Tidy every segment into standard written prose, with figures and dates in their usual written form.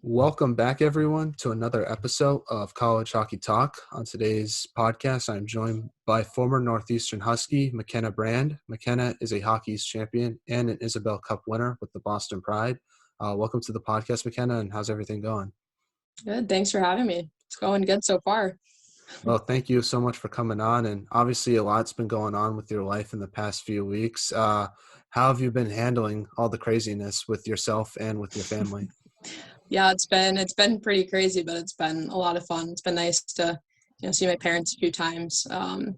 Welcome back, everyone, to another episode of College Hockey Talk. On today's podcast, I'm joined by former Northeastern Husky, McKenna Brand. McKenna is a Hockey East champion and an Isobel Cup winner with the Boston Pride. Welcome to the podcast, McKenna, and how's everything going? Good. Thanks for having me. It's going good so far. Well, thank you so much for coming on. And obviously, a lot's been going on with your life in the past few weeks. How have you been handling all the craziness with yourself and with your family? Yeah, it's been pretty crazy, but it's been a lot of fun. It's been nice to see my parents a few times.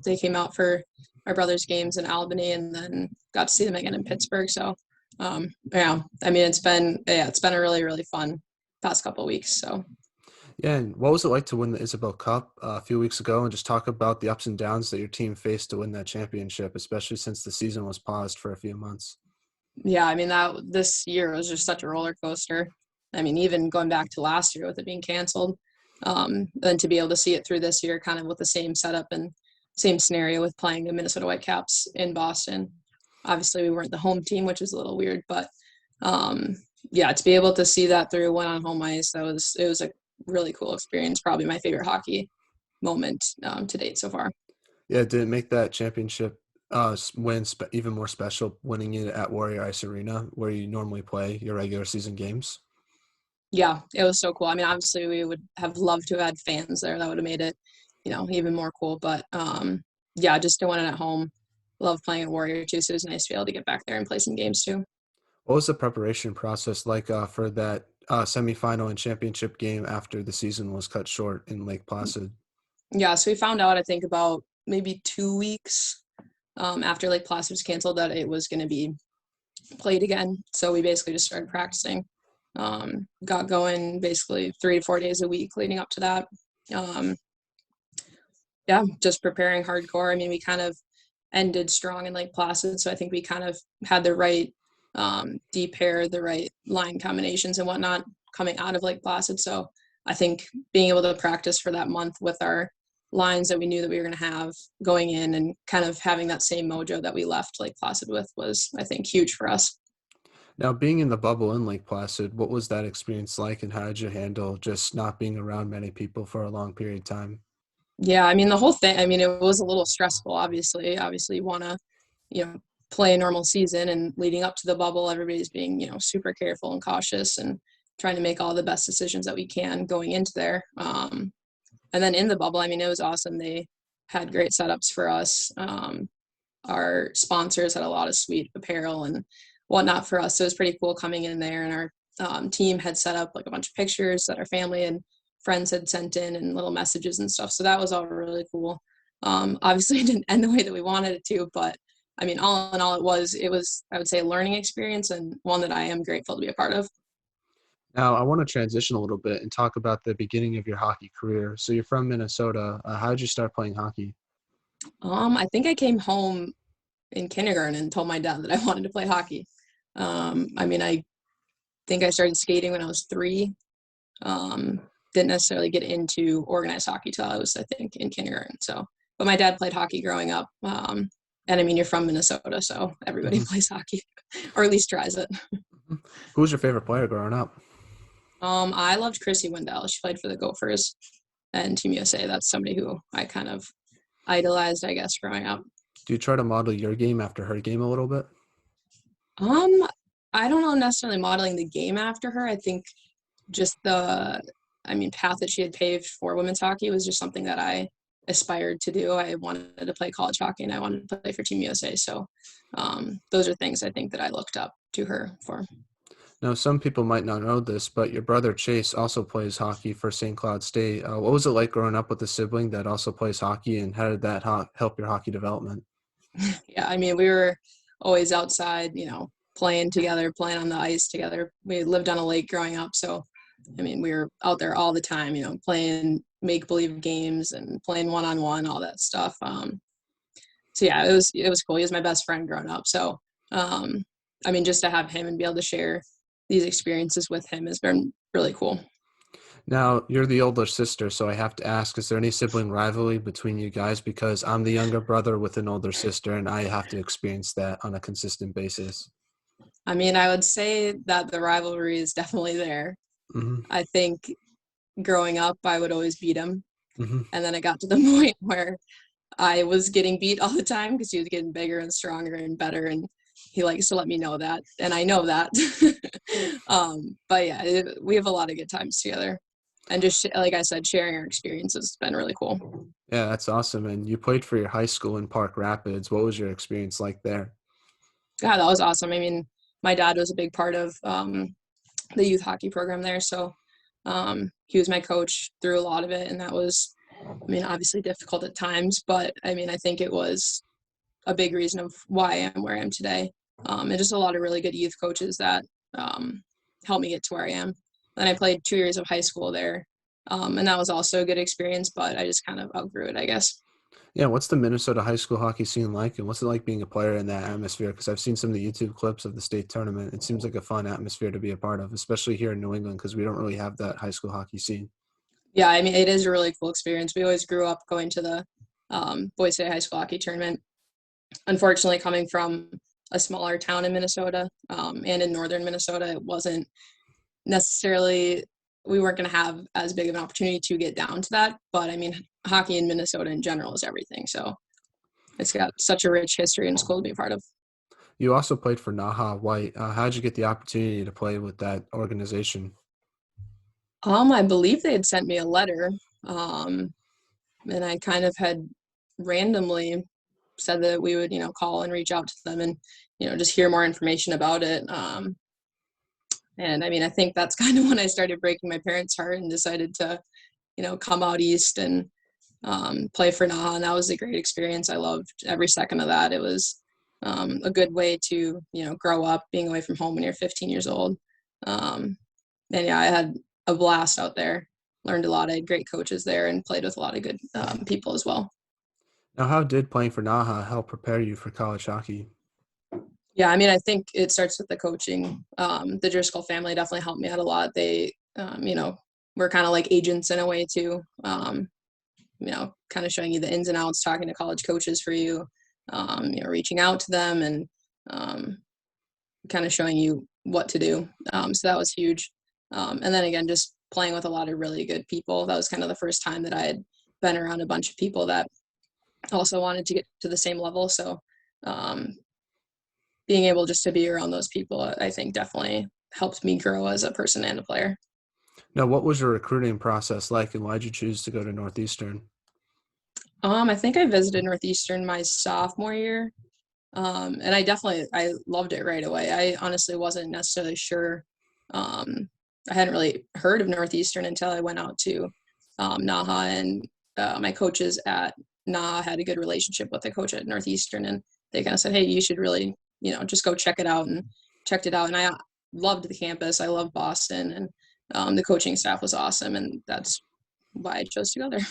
They came out for my brother's games in Albany, and then got to see them again in Pittsburgh. So yeah, I mean it's been a really fun past couple of weeks. So. Yeah, and what was it like to win the Isobel Cup a few weeks ago, and just talk about the ups and downs that your team faced to win that championship, especially since the season was paused for a few months? Yeah, I mean that this year was just such a roller coaster. I mean, even going back to last year with it being canceled, then to be able to see it through this year, kind of with the same setup and same scenario with playing the Minnesota Whitecaps in Boston. Obviously, we weren't the home team, which is a little weird, but yeah, to be able to see that through when on home ice, it was a really cool experience. Probably my favorite hockey moment to date so far. Yeah, did it make that championship win even more special, winning it at Warrior Ice Arena, where you normally play your regular season games? Yeah, it was so cool. I mean, obviously, we would have loved to have had fans there. That would have made it, even more cool. But yeah, just to win it at home. Love playing at Warrior too, so it was nice to be able to get back there and play some games too. What was the preparation process like for that semifinal and championship game after the season was cut short in Lake Placid? Yeah, so we found out, I think, about maybe 2 weeks after Lake Placid was canceled that it was going to be played again. So we basically just started practicing. Got going basically 3 to 4 days a week leading up to that. Yeah, just preparing hardcore. I mean, we kind of ended strong in Lake Placid, so I think we kind of had the right deep pair, the right line combinations and whatnot coming out of Lake Placid. So I think being able to practice for that month with our lines that we knew that we were going to have going in and kind of having that same mojo that we left Lake Placid with was, I think, huge for us. Now, being in the bubble in Lake Placid, what was that experience like, and how did you handle just not being around many people for a long period of time? Yeah, I mean, the whole thing, I mean, it was a little stressful, obviously. Obviously, you want to, play a normal season, and leading up to the bubble, everybody's being, super careful and cautious and trying to make all the best decisions that we can going into there. And then in the bubble, I mean, it was awesome. They had great setups for us. Our sponsors had a lot of sweet apparel and whatnot for us. So it was pretty cool coming in there, and our team had set up like a bunch of pictures that our family and friends had sent in and little messages and stuff. So that was all really cool. Obviously, it didn't end the way that we wanted it to, but I mean, all in all, it was, I would say, a learning experience, and one that I am grateful to be a part of. Now, I want to transition a little bit and talk about the beginning of your hockey career. So you're from Minnesota. How did you start playing hockey? I think I came home in kindergarten and told my dad that I wanted to play hockey. I mean, I think I started skating when I was 3. Didn't necessarily get into organized hockey till I was, I think, in kindergarten. So, but my dad played hockey growing up. And I mean, you're from Minnesota, so everybody Hmm. plays hockey, or at least tries it. Who was your favorite player growing up? I loved Chrissy Wendell. She played for the Gophers and Team USA. That's somebody who I kind of idolized, I guess, growing up. Do you try to model your game after her game a little bit? Um, I don't know necessarily modeling the game after her. I think just path that she had paved for women's hockey was just something that I aspired to do. I wanted to play college hockey and I wanted to play for Team USA. So those are things I think that I looked up to her for. Now, some people might not know this, but your brother Chase also plays hockey for St. Cloud State. What was it like growing up with a sibling that also plays hockey, and how did that help your hockey development? Yeah, I mean, we were always outside, playing together, playing on the ice together. We lived on a lake growing up. So, I mean, we were out there all the time, playing make-believe games and playing one-on-one, all that stuff. So yeah, it was cool. He was my best friend growing up. So, I mean, just to have him and be able to share these experiences with him has been really cool. Now, you're the older sister, so I have to ask, is there any sibling rivalry between you guys? Because I'm the younger brother with an older sister, and I have to experience that on a consistent basis. I mean, I would say that the rivalry is definitely there. Mm-hmm. I think growing up, I would always beat him. Mm-hmm. And then I got to the point where I was getting beat all the time because he was getting bigger and stronger and better. And he likes to let me know that. And I know that. But yeah, we have a lot of good times together. And just like I said, sharing our experiences has been really cool. Yeah, that's awesome. And you played for your high school in Park Rapids. What was your experience like there? Yeah, that was awesome. I mean, my dad was a big part of the youth hockey program there. So he was my coach through a lot of it. And that was, I mean, obviously difficult at times, but I mean, I think it was a big reason of why I am where I am today. And just a lot of really good youth coaches that helped me get to where I am. Then I played 2 years of high school there. And that was also a good experience, but I just kind of outgrew it, I guess. Yeah, what's the Minnesota high school hockey scene like, and what's it like being a player in that atmosphere? Because I've seen some of the YouTube clips of the state tournament. It seems like a fun atmosphere to be a part of, especially here in New England, because we don't really have that high school hockey scene. Yeah, I mean, it is a really cool experience. We always grew up going to the Boys State High School Hockey Tournament. Unfortunately, coming from a smaller town in Minnesota and in northern Minnesota, it wasn't necessarily, we weren't going to have as big of an opportunity to get down to that. But I mean, hockey in Minnesota in general is everything. So it's got such a rich history and it's cool to be a part of. You also played for Naja White. How did you get the opportunity to play with that organization? I believe they had sent me a letter, um, and I kind of had randomly said that we would, call and reach out to them and, just hear more information about it. And I mean, I think that's kind of when I started breaking my parents' heart and decided to, come out east and play for Naha. And that was a great experience. I loved every second of that. It was a good way to, grow up being away from home when you're 15 years old. And yeah, I had a blast out there. Learned a lot. I had great coaches there and played with a lot of good people as well. Now, how did playing for Naha help prepare you for college hockey? Yeah, I mean, I think it starts with the coaching. The Driscoll family definitely helped me out a lot. They, were kind of like agents in a way too. Kind of showing you the ins and outs, talking to college coaches for you, reaching out to them and kind of showing you what to do. So that was huge. And then again, just playing with a lot of really good people. That was kind of the first time that I had been around a bunch of people that also wanted to get to the same level. So um, being able just to be around those people, I think definitely helped me grow as a person and a player. Now, what was your recruiting process like, and why did you choose to go to Northeastern? I think I visited Northeastern my sophomore year. And I loved it right away. I honestly wasn't necessarily sure. I hadn't really heard of Northeastern until I went out to Naha, and my coaches at Naha had a good relationship with the coach at Northeastern, and they kind of said, "Hey, you should really, just go check it out." And checked it out, and I loved the campus. I love Boston, and the coaching staff was awesome, and that's why I chose to go there.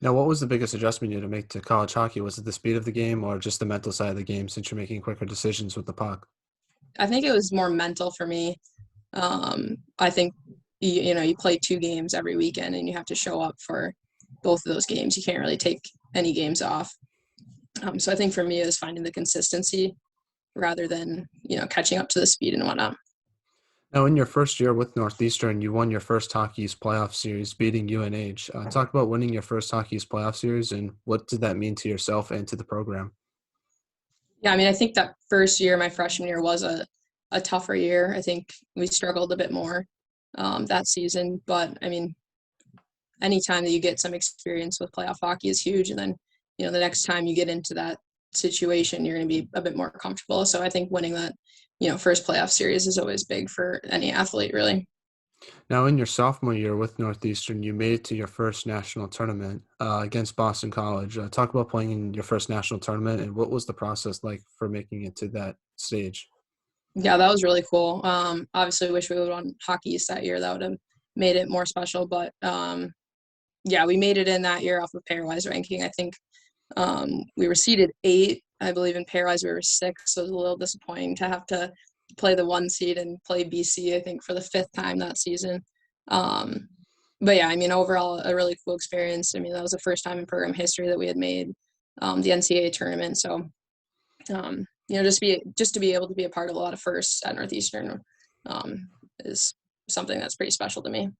Now, what was the biggest adjustment you had to make to college hockey? Was it the speed of the game or just the mental side of the game since you're making quicker decisions with the puck? I think it was more mental for me. I think you play 2 games every weekend, and you have to show up for both of those games. You can't really take any games off. So I think for me, it was finding the consistency rather than catching up to the speed and whatnot. Now, in your first year with Northeastern, you won your first Hockey East playoff series, beating UNH. Talk about winning your first Hockey East playoff series, and what did that mean to yourself and to the program? Yeah, I mean, I think that first year, my freshman year, was a tougher year. I think we struggled a bit more that season, but I mean, anytime that you get some experience with playoff hockey is huge, and then the next time you get into that situation, you're going to be a bit more comfortable. So I think winning that first playoff series is always big for any athlete, really. Now, in your sophomore year with Northeastern, you made it to your first national tournament against Boston College. Talk about playing in your first national tournament, and what was the process like for making it to that stage? Yeah, that was really cool. Obviously, wish we would have won Hockey East that year. That would have made it more special. But yeah, we made it in that year off of pairwise ranking. I think we were seeded 8. I believe in pairwise we were 6. So it was a little disappointing to have to play the 1 seed and play BC, I think, for the 5th time that season. But yeah, I mean, overall, a really cool experience. I mean, that was the first time in program history that we had made the NCAA tournament. So just to be able to be a part of a lot of firsts at Northeastern is something that's pretty special to me.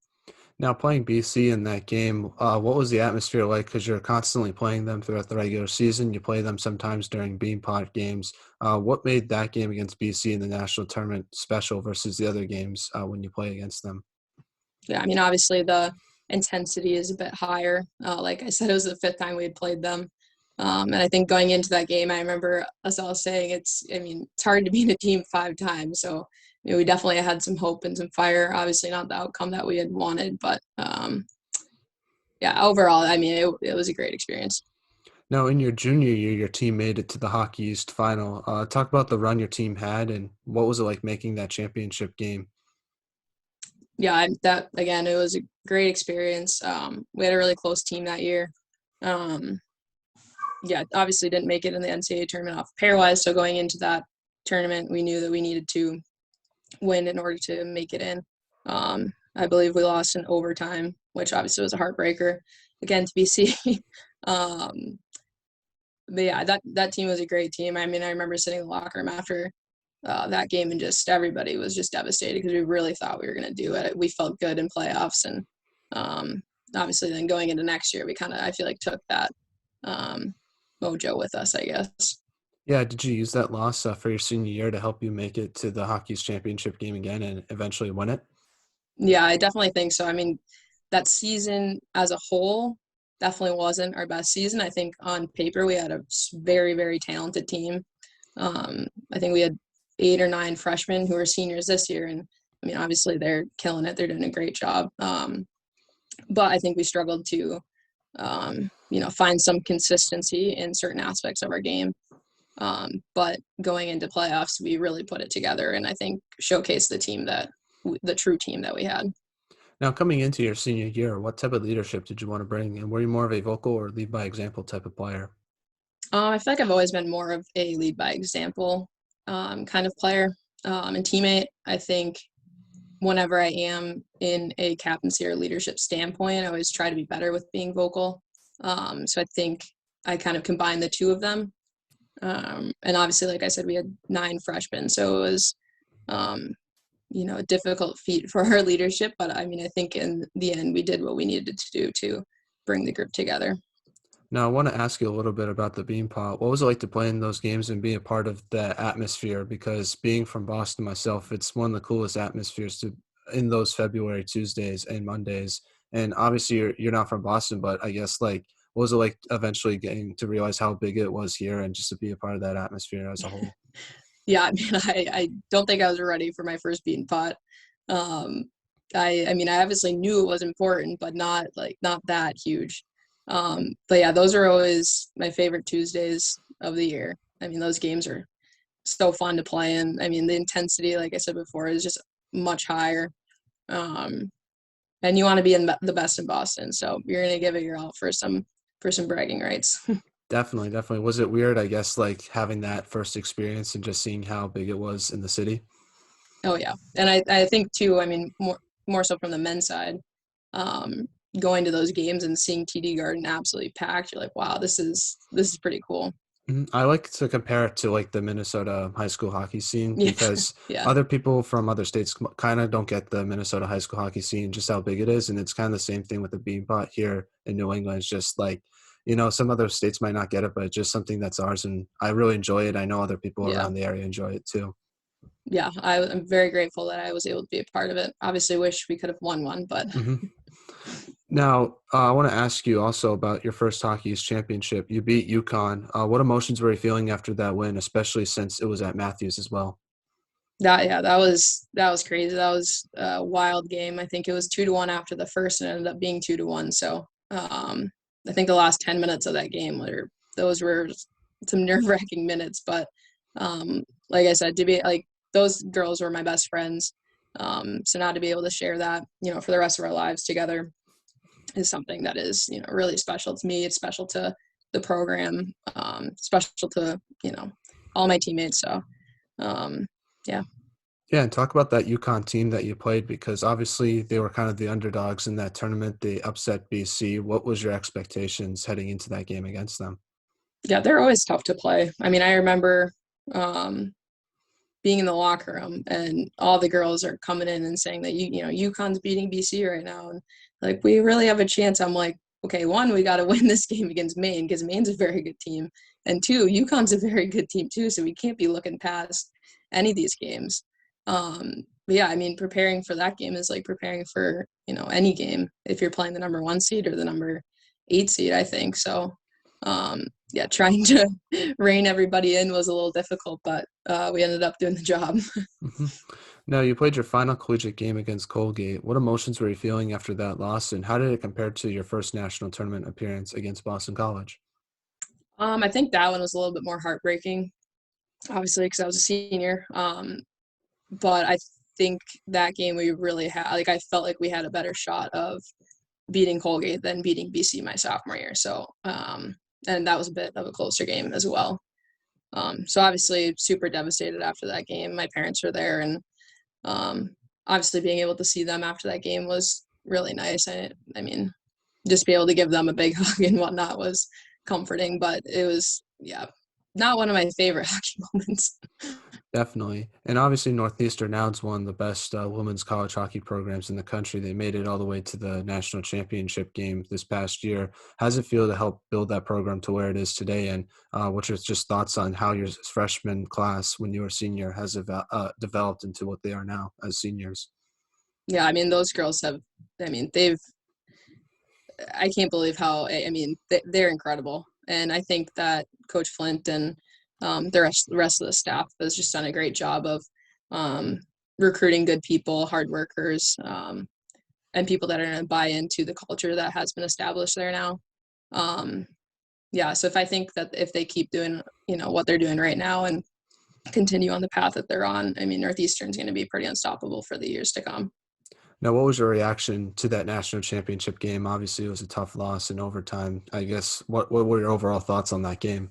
Now, playing BC in that game, what was the atmosphere like? Because you're constantly playing them throughout the regular season. You play them sometimes during Beanpot games. What made that game against BC in the national tournament special versus the other games when you play against them? Yeah, I mean, obviously the intensity is a bit higher. Like I said, it was the fifth time we had played them. And I think going into that game, I remember us all saying it's hard to beat a team 5 times. So, we definitely had some hope and some fire. Obviously not the outcome that we had wanted, but yeah, overall, it was a great experience. Now, in your junior year, your team made it to the Hockey East final. Talk about the run your team had and what was it like making that championship game? Yeah, that again, it was a great experience. We had a really close team that year. Um, yeah, obviously didn't make it in the NCAA tournament off pairwise. So going into that tournament, we knew that we needed to win in order to make it in. I believe we lost in overtime, which obviously was a heartbreaker again to BC. um, but yeah, that team was a great team. I remember sitting in the locker room after that game and just everybody was just devastated because we really thought we were going to do it. We felt good in playoffs, and obviously then going into next year, we I feel like took that mojo with us, I guess. Yeah, did you use that loss for your senior year to help you make it to the Hockey's championship game again and eventually win it? Yeah, I definitely think so. That season as a whole definitely wasn't our best season. I think on paper we had a very, very talented team. I think we had 8 or 9 freshmen who are seniors this year, and obviously they're killing it. They're doing a great job. But I think we struggled to, find some consistency in certain aspects of our game. But going into playoffs, we really put it together, and I think showcased the true team that we had. Now, coming into your senior year, what type of leadership did you want to bring? And were you more of a vocal or lead by example type of player? I feel like I've always been more of a lead by example kind of player and teammate. I think whenever I am in a captaincy or leadership standpoint, I always try to be better with being vocal. So I think I kind of combine the two of them. And obviously, like I said, we had 9 freshmen, so it was, a difficult feat for our leadership. But I think in the end, we did what we needed to do to bring the group together. Now, I want to ask you a little bit about the Beanpot. What was it like to play in those games and be a part of the atmosphere? Because being from Boston myself, it's one of the coolest atmospheres to in those February Tuesdays and Mondays. And obviously, you're not from Boston, but I guess what was it like eventually getting to realize how big it was here and just to be a part of that atmosphere as a whole? Yeah, I don't think I was ready for my first bean pot. Um, I obviously knew it was important, but not that huge. But yeah, those are always my favorite Tuesdays of the year. Those games are so fun to play in. The intensity, like I said before, is just much higher. Um, and you want to be in the best in Boston, so you're gonna give it your all for some bragging rights. Definitely, definitely. Was it weird, I guess, having that first experience and just seeing how big it was in the city? Oh yeah, and I think too. More so from the men's side, um, going to those games and seeing TD Garden absolutely packed. You're like, wow, this is pretty cool. Mhm. I like to compare it to the Minnesota high school hockey scene Yeah, because yeah, other people from other states kind of don't get the Minnesota high school hockey scene, just how big it is. And it's kind of the same thing with the Beanpot here in New England. It's just some other states might not get it, but it's just something that's ours. And I really enjoy it. I know other people yeah, around the area enjoy it too. yeah. I'm very grateful that I was able to be a part of it. Obviously, wish we could have won one, but Hmm. Now, I want to ask you also about your first Hockey East championship. You beat UConn. What emotions were you feeling after that win, especially since it was at Matthews as well? that was crazy. That was a wild game. I think it was 2-1 after the first, and it ended up being 2-1. So I think the last 10 minutes of that game were some nerve wracking minutes. But like I said, to be like those girls were my best friends. So now to be able to share that, for the rest of our lives together is something that is, really special to me. It's special to the program, special to, all my teammates. So, yeah. Yeah, and talk about that UConn team that you played because obviously they were kind of the underdogs in that tournament. They upset BC. What was your expectations heading into that game against them? Yeah, they're always tough to play. I remember um, being in the locker room and all the girls are coming in and saying that UConn's beating BC right now, and like we really have a chance. I'm like, okay, one, we got to win this game against Maine because Maine's a very good team, and two, UConn's a very good team too, so we can't be looking past any of these games. But yeah, I mean, preparing for that game is like preparing for any game if you're playing the number 1 seed or the number 8 seed, I think. So yeah, trying to rein everybody in was a little difficult, but we ended up doing the job. Mm-hmm. Now, you played your final collegiate game against Colgate. What emotions were you feeling after that loss, and how did it compare to your first national tournament appearance against Boston College? I think that one was a little bit more heartbreaking, obviously, because I was a senior. But I think that game we really had, like, I felt like we had a better shot of beating Colgate than beating BC my sophomore year. So, and that was a bit of a closer game as well. So obviously super devastated after that game. My parents were there, and obviously being able to see them after that game was really nice. I mean, just be able to give them a big hug and whatnot was comforting, but it was, yeah, not one of my favorite hockey moments. Definitely. And obviously, Northeastern now is one of the best women's college hockey programs in the country. They made it all the way to the national championship game this past year. How does it feel to help build that program to where it is today? And what's your just thoughts on how your freshman class, when you were a senior, has developed into what they are now as seniors? Yeah, I mean, those girls have, I mean, I can't believe how, I mean, they're incredible. And I think that Coach Flint and the rest of the staff has just done a great job of recruiting good people, hard workers, and people that are going to buy into the culture that has been established there now. Yeah, so I think that if they keep doing, what they're doing right now and continue on the path that they're on, I mean, Northeastern's going to be pretty unstoppable for the years to come. Now, what was your reaction to that national championship game? Obviously, it was a tough loss in overtime. I guess what were your overall thoughts on that game?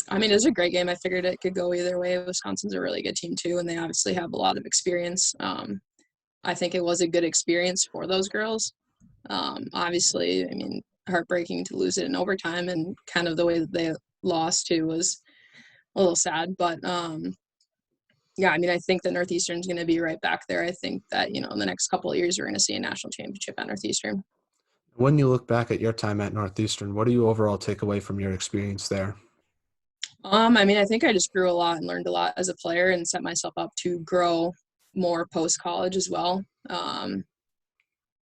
I mean, it was a great game. I figured it could go either way. Wisconsin's a really good team too, and they obviously have a lot of experience. I think it was a good experience for those girls. Obviously, I mean, heartbreaking to lose it in overtime, and kind of the way that they lost too was a little sad. But yeah, I mean, I think that Northeastern's going to be right back there. I think that in the next couple of years, we're going to see a national championship at Northeastern. When you look back at your time at Northeastern, what do you overall take away from your experience there? I mean, I think I just grew a lot and learned a lot as a player and set myself up to grow more post college as well.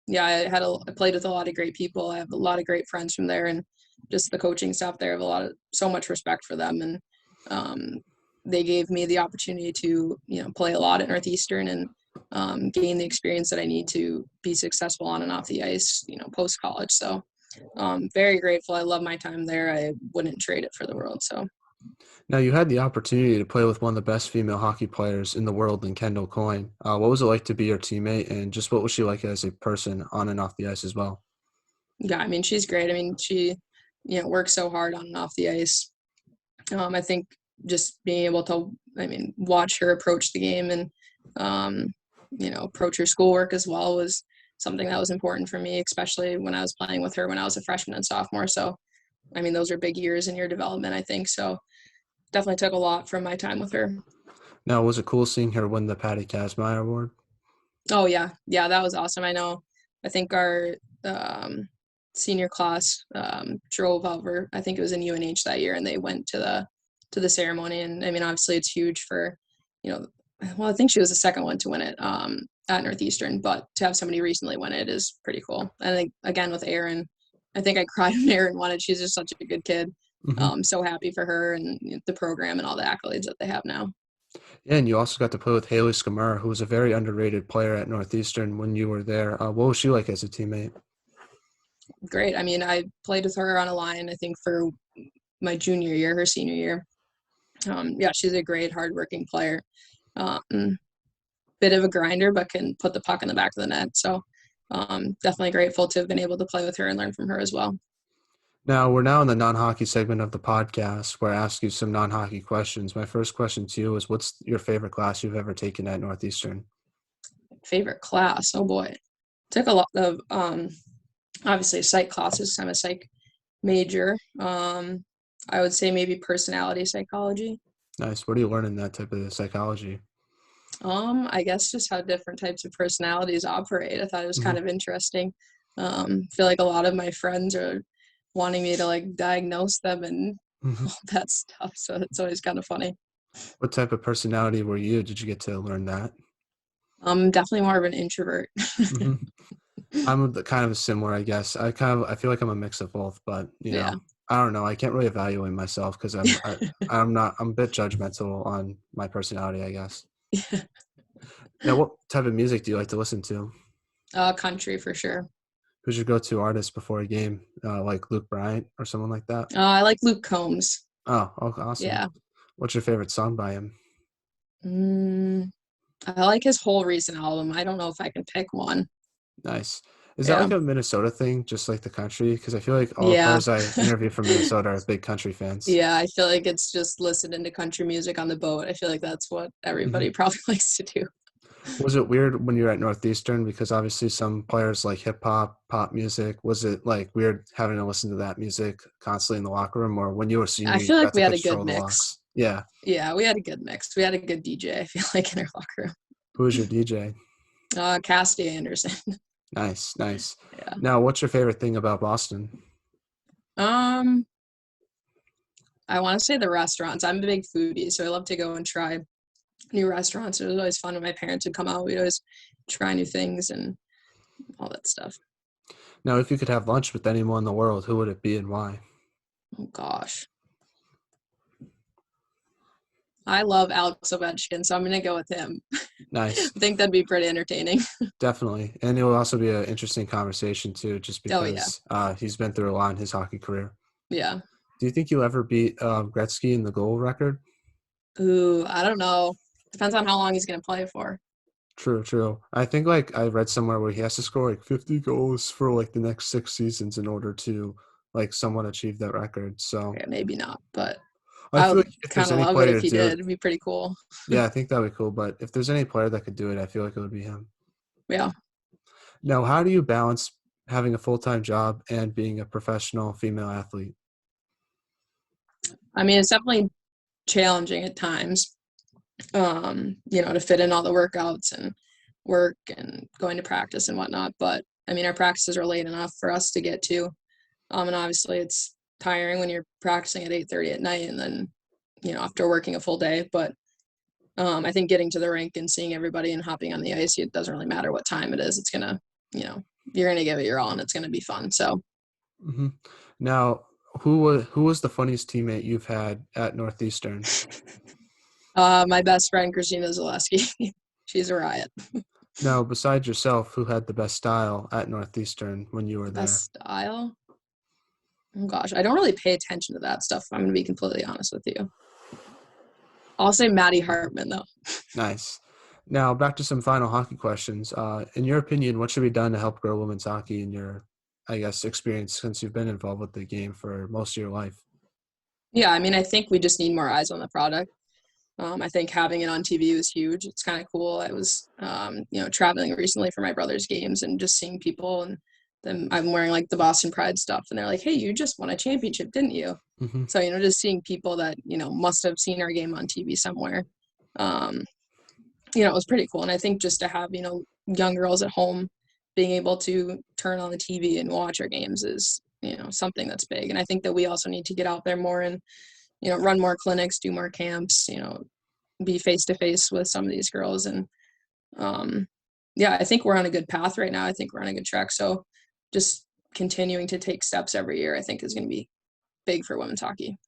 Yeah, I played with a lot of great people. I have a lot of great friends from there, and just the coaching staff there. I have so much respect for them, and they gave me the opportunity to play a lot at Northeastern and gain the experience that I need to be successful on and off the ice, post college. So very grateful. I love my time there. I wouldn't trade it for the world. So. Now, you had the opportunity to play with one of the best female hockey players in the world in Kendall Coyne. What was it like to be your teammate, and just what was she like as a person on and off the ice as well? Yeah, I mean, she's great. I mean, she, works so hard on and off the ice. I think just being able to, I mean, watch her approach the game and, approach her schoolwork as well was something that was important for me, especially when I was playing with her when I was a freshman and sophomore. So, I mean, those are big years in your development, I think. So definitely took a lot from my time with her. Now, was it cool seeing her win the Patty Kazmaier Award? Oh, yeah. Yeah, that was awesome. I think our senior class drove over, I think it was in UNH that year, and they went to the ceremony. And I mean, obviously it's huge for, well, I think she was the second one to win it at Northeastern, but to have somebody recently win it is pretty cool. And I think, again, with Erin, I think I cried when Erin won it. She's just such a good kid. Mm-hmm. So happy for her and the program and all the accolades that they have now. Yeah, and you also got to play with Haley Skamara, who was a very underrated player at Northeastern when you were there. What was she like as a teammate? Great. I mean, I played with her on a line, I think, for my junior year, her senior year. Yeah, she's a great, hardworking player. Bit of a grinder, but can put the puck in the back of the net. So definitely grateful to have been able to play with her and learn from her as well. Now, we're now in the non-hockey segment of the podcast where I ask you some non-hockey questions. My first question to you is, what's your favorite class you've ever taken at Northeastern? Favorite class? Oh, boy. Took a lot of, obviously, psych classes. I'm a psych major. I would say maybe personality psychology. Nice. Where do you learn in that type of psychology? I guess just how different types of personalities operate. I thought it was Hmm. kind of interesting. Feel like a lot of my friends are wanting me to like diagnose them and Hmm. all that stuff. So it's always kind of funny. What type of personality were you? Did you get to learn that? I'm definitely more of an introvert. Hmm. I'm kind of similar, I guess. I feel like I'm a mix of both, but Yeah. I don't know. I can't really evaluate myself because I'm a bit judgmental on my personality, I guess. Now, what type of music do you like to listen to? Country for sure. Who's your go-to artist before a game? Like Luke Bryant or someone like that? I like Luke Combs. Oh, okay, awesome. Yeah. What's your favorite song by him? Mm, I like his whole recent album. I don't know if I can pick one. Nice. Is that Yeah. like a Minnesota thing, just like the country? Because I feel like all the Yeah. players I interview from Minnesota are big country fans. Yeah, I feel like it's just listening to country music on the boat. I feel like that's what Hmm. everybody probably likes to do. Was it weird when you were at Northeastern? Because obviously some players like hip hop, pop music. Was it like weird having to listen to that music constantly in the locker room, or when you were a I senior, you feel like got we to had a good control the mix. locks? Yeah. Yeah, we had a good mix. We had a good DJ, I feel like, in our locker room. Who was your DJ? Cassidy Anderson. Nice, nice. Yeah. Now, what's your favorite thing about Boston? Um, I want to say the restaurants. I'm a big foodie, so I love to go and try new restaurants. It was always fun when my parents would come out. We'd always try new things and all that stuff. Now, if you could have lunch with anyone in the world, who would it be and why? Oh gosh. I love Alex Ovechkin, so I'm gonna go with him. I Nice. think that'd be pretty entertaining. Definitely. And it will also be an interesting conversation, too, just Oh yeah. because he's been through a lot in his hockey career. Yeah. Do you think you'll ever beat Gretzky in the goal record? Ooh, I don't know. Depends on how long he's gonna play for. True, true. I think like I read somewhere where he has to score like 50 goals for like the next 6 seasons in order to like somewhat achieve that record. So Yeah, maybe not, but I I feel would like if kind there's of any love it player if to he do did. it, It'd be pretty cool. yeah, I think that would be cool. But if there's any player that could do it, I feel like it would be him. Yeah. Now, how do you balance having a full-time job and being a professional female athlete? I mean, it's definitely challenging at times. To fit in all the workouts and work and going to practice and whatnot. But I mean, our practices are late enough for us to get to. And obviously it's tiring when you're practicing at 8:30 at night and then, after working a full day. But I think getting to the rink and seeing everybody and hopping on the ice, it doesn't really matter what time it is. It's gonna, you're gonna give it your all and it's gonna be fun. So Hmm. Now, who was the funniest teammate you've had at Northeastern? my best friend Christina Zaleski, she's a riot. Now, besides yourself, who had the best style at Northeastern when you were The there? best style. Oh gosh, I don't really pay attention to that stuff. I'm gonna be completely honest with you. I'll say Maddie Hartman though. Nice. Now, back to some final hockey questions. In your opinion, what should be done to help grow women's hockey in your, I guess, experience since you've been involved with the game for most of your life? Yeah, I mean, I think we just need more eyes on the product. I think having it on TV was huge. It's kind of cool. I was, traveling recently for my brother's games and just seeing people and them. I'm wearing like the Boston Pride stuff, and they're like, "Hey, you just won a championship, didn't you?" Hmm. So just seeing people that must have seen our game on TV somewhere. Um, it was pretty cool. And I think just to have young girls at home being able to turn on the TV and watch our games is something that's big. And I think that we also need to get out there more and run more clinics, do more camps, be face to face with some of these girls. And yeah, I think we're on a good path right now. I think we're on a good track. So just continuing to take steps every year, I think is going to be big for women's hockey.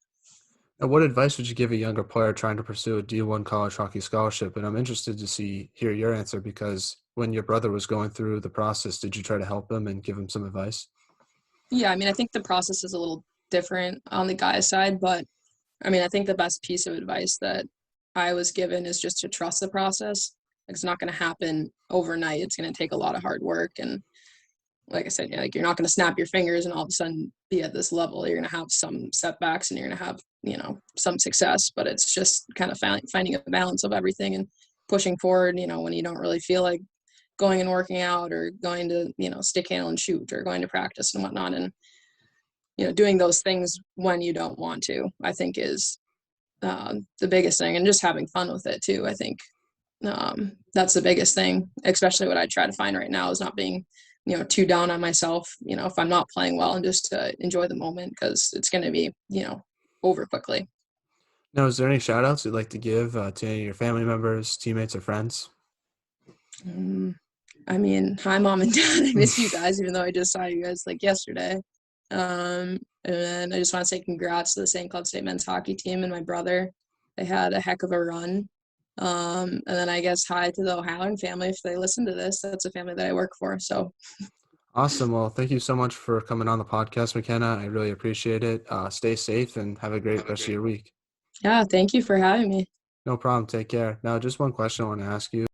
And what advice would you give a younger player trying to pursue a D1 college hockey scholarship? And I'm interested to hear your answer because when your brother was going through the process, did you try to help him and give him some advice? Yeah, I mean, I think the process is a little different on the guy's side, but I mean, I think the best piece of advice that I was given is just to trust the process. It's not going to happen overnight. It's going to take a lot of hard work. And like I said, you're not going to snap your fingers and all of a sudden be at this level. You're going to have some setbacks and you're going to have, some success, but it's just kind of finding a balance of everything and pushing forward, when you don't really feel like going and working out or going to, stick handle and shoot or going to practice and whatnot. And, doing those things when you don't want to, I think is the biggest thing, and just having fun with it too. I think that's the biggest thing, especially what I try to find right now is not being, too down on myself, if I'm not playing well, and just to enjoy the moment because it's going to be, over quickly. Now, is there any shout outs you'd like to give to any of your family members, teammates, or friends? I mean, hi, mom and dad. I miss you guys, even though I just saw you guys like yesterday. And I just want to say congrats to the St. Cloud State men's hockey team and my brother. They had a heck of a run. And then I guess hi to the O'Halloran family if they listen to this. That's a family that I work for. So Awesome. Well, thank you so much for coming on the podcast, McKenna. I really appreciate it. Stay safe and have a great rest of your week. yeah, thank you for having me. No problem. Take care. Now, just one question I want to ask you.